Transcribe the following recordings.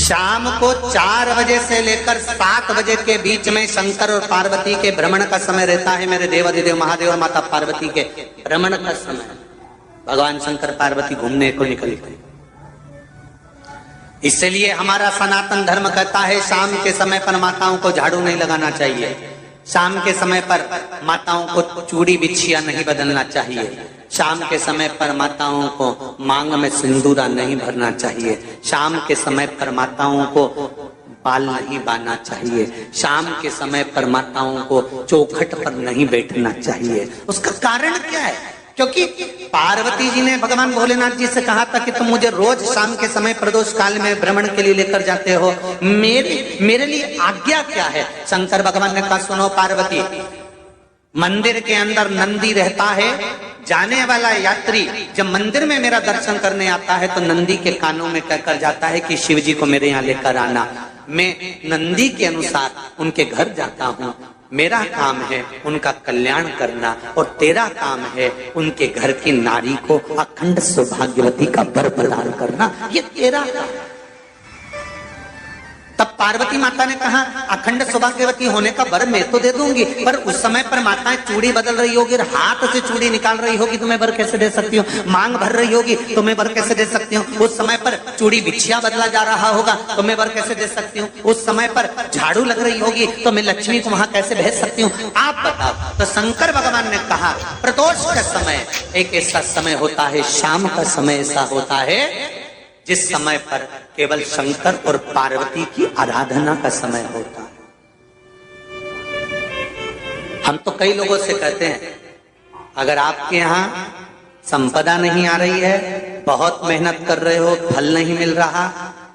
शाम को 4 बजे से लेकर 7 बजे के बीच में शंकर और पार्वती के भ्रमण का समय रहता है। मेरे देवाधिदेव महादेव और माता पार्वती के भ्रमण का समय, भगवान शंकर पार्वती घूमने को निकल गए। इसलिए हमारा सनातन धर्म कहता है शाम के समय पर माताओं को झाड़ू नहीं लगाना चाहिए, शाम के समय पर माताओं को चूड़ी बिछिया नहीं बदलना चाहिए, शाम के समय पर माताओं को मांग में सिंदूरा नहीं भरना चाहिए, शाम के समय पर माताओं को बाल नहीं बांधना चाहिए, शाम के समय पर माताओं को चौखट पर नहीं बैठना चाहिए। उसका कारण क्या है? क्योंकि पार्वती जी ने भगवान भोलेनाथ जी से कहा था कि तुम मुझे रोज शाम के समय प्रदोष काल में भ्रमण के लिए लेकर जाते हो, मेरे लिए आज्ञा क्या है? शंकर भगवान ने कहा सुनो पार्वती, मंदिर के अंदर नंदी रहता है, जाने वाला यात्री जब मंदिर में मेरा दर्शन करने आता है तो नंदी के कानों में कहकर जाता है कि शिव जी को मेरे यहाँ लेकर आना। मैं नंदी के अनुसार उनके घर जाता हूँ, मेरा काम है उनका कल्याण करना और तेरा काम है उनके घर की नारी को अखंड सौभाग्यवती का वर प्रदान करना, ये तेरा काम। तब पार्वती माता ने कहा अखंड सौभाग्यवती होने का वर मैं तो दे दूंगी, पर उस समय पर माताएं चूड़ी बदल रही होगी, हाथ से चूड़ी निकाल रही होगी तो मैं वर कैसे दे सकती हूँ? मांग भर रही होगी तो मैं वर कैसे दे सकती हूँ? उस समय पर चूड़ी बिछिया बदला जा रहा होगा तो मैं वर कैसे दे सकती हूँ? उस समय पर झाड़ू लग रही होगी तो मैं लक्ष्मी को वहां कैसे भेज सकती हूँ? आप बताओ। तो शंकर भगवान ने कहा प्रदोष का समय एक ऐसा समय होता है, शाम का समय ऐसा होता है जिस समय पर केवल शंकर और पार्वती की आराधना का समय होता है। हम तो कई लोगों से कहते हैं अगर आपके यहाँ संपदा नहीं आ रही है, बहुत मेहनत कर रहे हो, फल नहीं मिल रहा,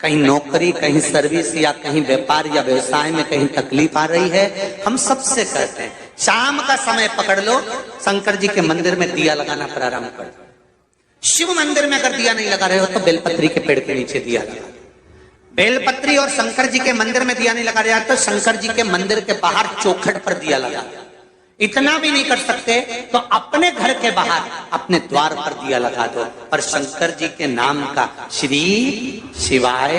कहीं नौकरी, कहीं सर्विस या कहीं व्यापार या व्यवसाय में कहीं तकलीफ आ रही है, हम सबसे कहते हैं शाम का समय पकड़ लो, शंकर जी के मंदिर में दिया लगाना प्रारंभ कर दो। शिव मंदिर में अगर दिया नहीं लगा रहे हो तो बेलपत्री के पेड़ के नीचे दिया लगा। बेलपत्री और शंकर जी के मंदिर में दिया नहीं लगा रहा तो शंकर जी के मंदिर के बाहर चौखट पर दिया लगा। इतना भी नहीं कर सकते तो अपने घर के बाहर अपने द्वार पर दिया लगा दो, पर शंकर जी के नाम का श्री शिवाय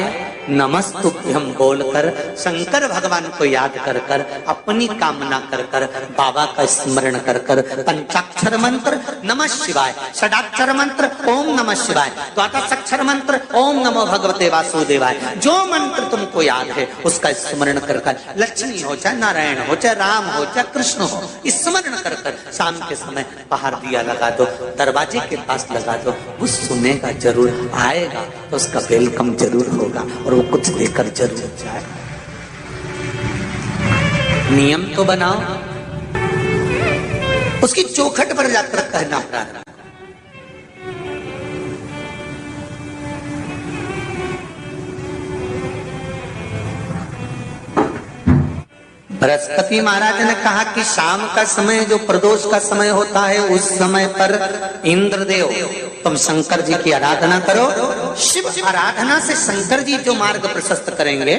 नमस्तुभ्यं बोलकर शंकर भगवान को याद कर कर अपनी कामना कर कर बाबा का स्मरण कर कर पंचाक्षर मंत्र नमः शिवाय, षडाक्षर मंत्र ओम नमः शिवाय, द्वादशाक्षर मंत्र ओम नमो भगवते वासुदेवाय, जो मंत्र तुमको याद है उसका स्मरण कर कर लक्ष्मी हो चाहे नारायण हो चाहे राम हो चाहे कृष्ण हो स्मरण कर कर शाम के समय बाहर दिया लगा दो, दरवाजे के पास लगा दो। वो सुनेगा जरूर, आएगा तो उसका वेलकम जरूर होगा और वो कुछ देकर जरूर जाएगा। नियम तो बनाओ, उसकी चौखट पर जाकर कहना प्रारंभ। बृहस्पति महाराज ने कहा कि शाम का समय जो प्रदोष का समय होता है उस समय पर इंद्रदेव तुम शंकर जी की आराधना करो। शिव आराधना से शंकर जी जो मार्ग प्रशस्त करेंगे,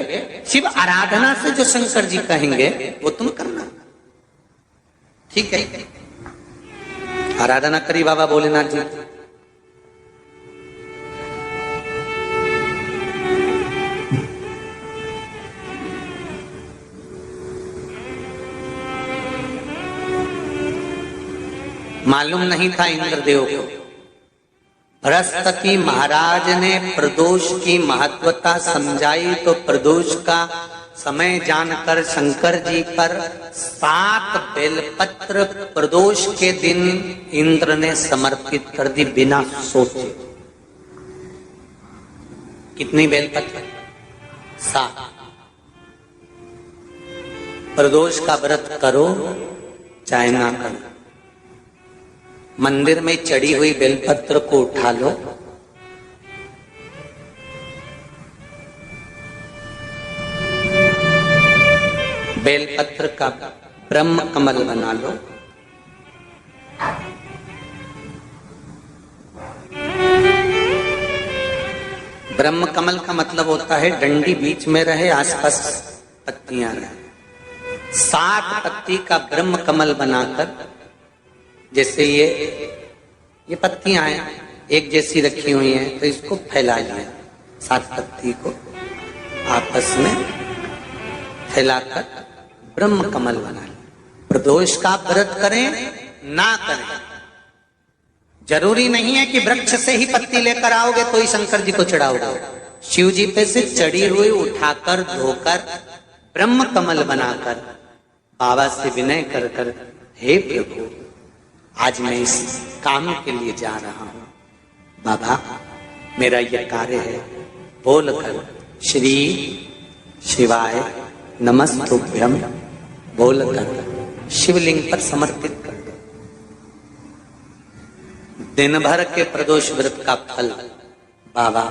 शिव आराधना से जो शंकर जी कहेंगे वो तुम करना, ठीक है? आराधना करी बाबा भोलेनाथ जी। मालूम नहीं था इंद्रदेव को। बृहस्पति महाराज ने प्रदोष की महत्वता समझाई तो प्रदोष का समय जानकर शंकर जी पर 7 बेलपत्र प्रदोष के दिन इंद्र ने समर्पित कर दी बिना सोचे। कितनी बेलपत्र? 7। प्रदोष का व्रत करो चाहे ना करो, मंदिर में चढ़ी हुई बेलपत्र को उठा लो, बेलपत्र का ब्रह्म कमल बना लो, ब्रह्म कमल का मतलब होता है डंडी बीच में रहे, आसपास पत्तियां रहे। 7 पत्ती का ब्रह्म कमल बनाकर, जैसे ये पत्तियां हैं एक जैसी रखी हुई हैं तो इसको फैला लिया 7 पत्ती को, आपस में फैलाकर ब्रह्म कमल बना लें। प्रदोष का व्रत करें ना करें, जरूरी नहीं है कि वृक्ष से ही पत्ती लेकर आओगे तो ही शंकर जी को चढ़ाओगे। शिव जी पे से चढ़ी हुई उठाकर धोकर ब्रह्म कमल बनाकर बाबा से विनय कर कर, हे प्रभु आज मैं इस काम के लिए जा रहा हूं, बाबा मेरा यह कार्य है, बोलकर श्री शिवाय नमस्तुभ्यम बोलकर शिवलिंग पर समर्पित कर दो। दिन भर के प्रदोष व्रत का फल बाबा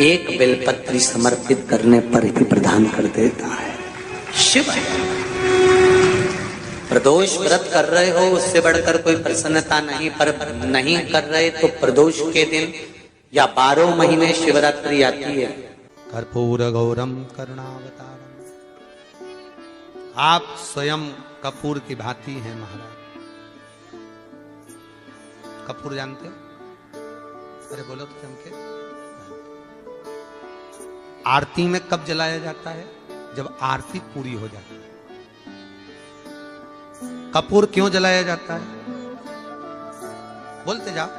एक बेलपत्री समर्पित करने पर ही प्रदान कर देता है। शिव प्रदोष व्रत कर रहे हो उससे बढ़कर कोई प्रसन्नता नहीं, पर नहीं कर रहे तो प्रदोष के दिन या 12 महीने शिवरात्रि आती है। कर्पूर गौरम करुणावतारम, आप स्वयं कपूर की भांति हैं महाराज। कपूर जानते हो? अरे बोलो तो चमके। आरती में कब जलाया जाता है? जब आरती पूरी हो जाती है। कपूर क्यों जलाया जाता है? बोलते जाओ।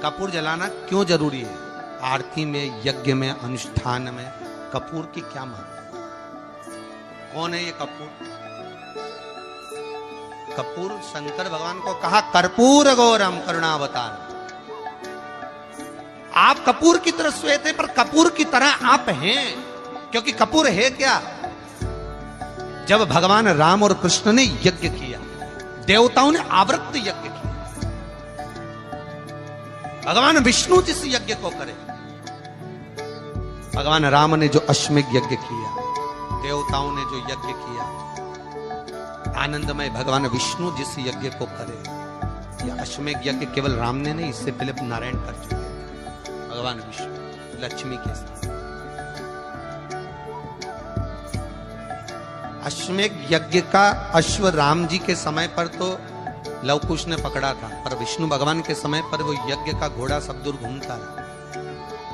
कपूर जलाना क्यों जरूरी है? आरती में, यज्ञ में, अनुष्ठान में कपूर की क्या महत्व है? कौन है ये कपूर? कपूर शंकर भगवान को कहा कर्पूर गौरम करुणावतारम। आप कपूर की तरह श्वेत है, पर कपूर की तरह आप हैं, क्योंकि कपूर है क्या? जब भगवान राम और कृष्ण ने यज्ञ किया, देवताओं ने आवृत्त यज्ञ किया। भगवान विष्णु जिस यज्ञ को करे, भगवान राम ने जो अश्वमेध यज्ञ किया, देवताओं ने जो यज्ञ किया, आनंदमय भगवान विष्णु जिस यज्ञ को करे, यह अश्वमेध यज्ञ केवल राम ने नहीं, इससे पहले नारायण कर चुके थे। भगवान विष्णु लक्ष्मी के साथ अश्वमेध यज्ञ का अश्व राम जी के समय पर तो लवकुश ने पकड़ा था, पर विष्णु भगवान के समय पर वो यज्ञ का घोड़ा सब दूर घूमता रहा।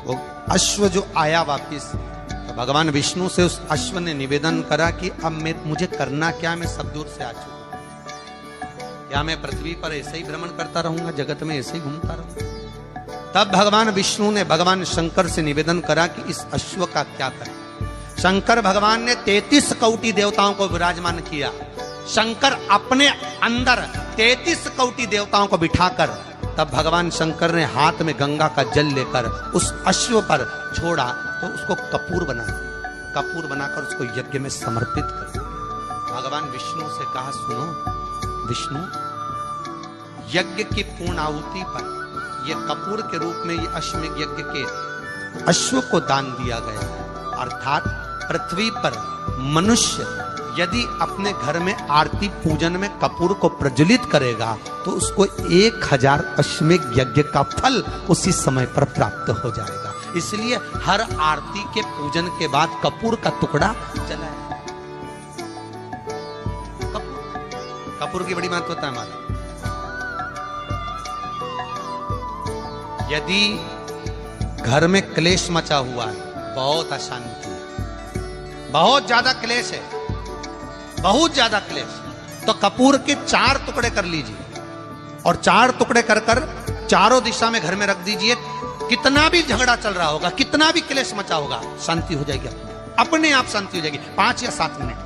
वो अश्व जो आया वापिस, तो भगवान विष्णु से उस अश्व ने निवेदन करा कि अब मुझे करना क्या, मैं सब दूर से आ चुका, क्या मैं पृथ्वी पर ऐसे ही भ्रमण करता रहूंगा, जगत में ऐसे ही घूमता रहूंगा? तब भगवान विष्णु ने भगवान शंकर से निवेदन करा कि इस अश्व का क्या करें। शंकर भगवान ने 33 कोटि देवताओं को विराजमान किया। शंकर अपने अंदर 33 कोटि देवताओं को बिठाकर, तब भगवान शंकर ने हाथ में गंगा का जल लेकर उस अश्व पर छोड़ा, तो उसको कपूर बना दिया। कपूर बनाकर उसको यज्ञ में समर्पित कर दिया। भगवान विष्णु से कहा, सुनो विष्णु, यज्ञ की पूर्ण आहुति पर ये कपूर के रूप में ये अश्वमेध यज्ञ के अश्व को दान दिया गया है। अर्थात पृथ्वी पर मनुष्य यदि अपने घर में आरती पूजन में कपूर को प्रज्वलित करेगा तो उसको 1000 अश्वमेध यज्ञ का फल उसी समय पर प्राप्त हो जाएगा। इसलिए हर आरती के पूजन के बाद कपूर का टुकड़ा जलाया। कपूर की बड़ी महत्वता है हमारी। यदि घर में क्लेश मचा हुआ है, बहुत अशांति है, बहुत ज्यादा क्लेश है, बहुत ज्यादा क्लेश, तो कपूर के 4 टुकड़े कर लीजिए और 4 टुकड़े कर कर चारों दिशा में घर में रख दीजिए। कितना भी झगड़ा चल रहा होगा, कितना भी क्लेश मचा होगा, शांति हो जाएगी, अपने आप शांति हो जाएगी। 5 या 7 मिनट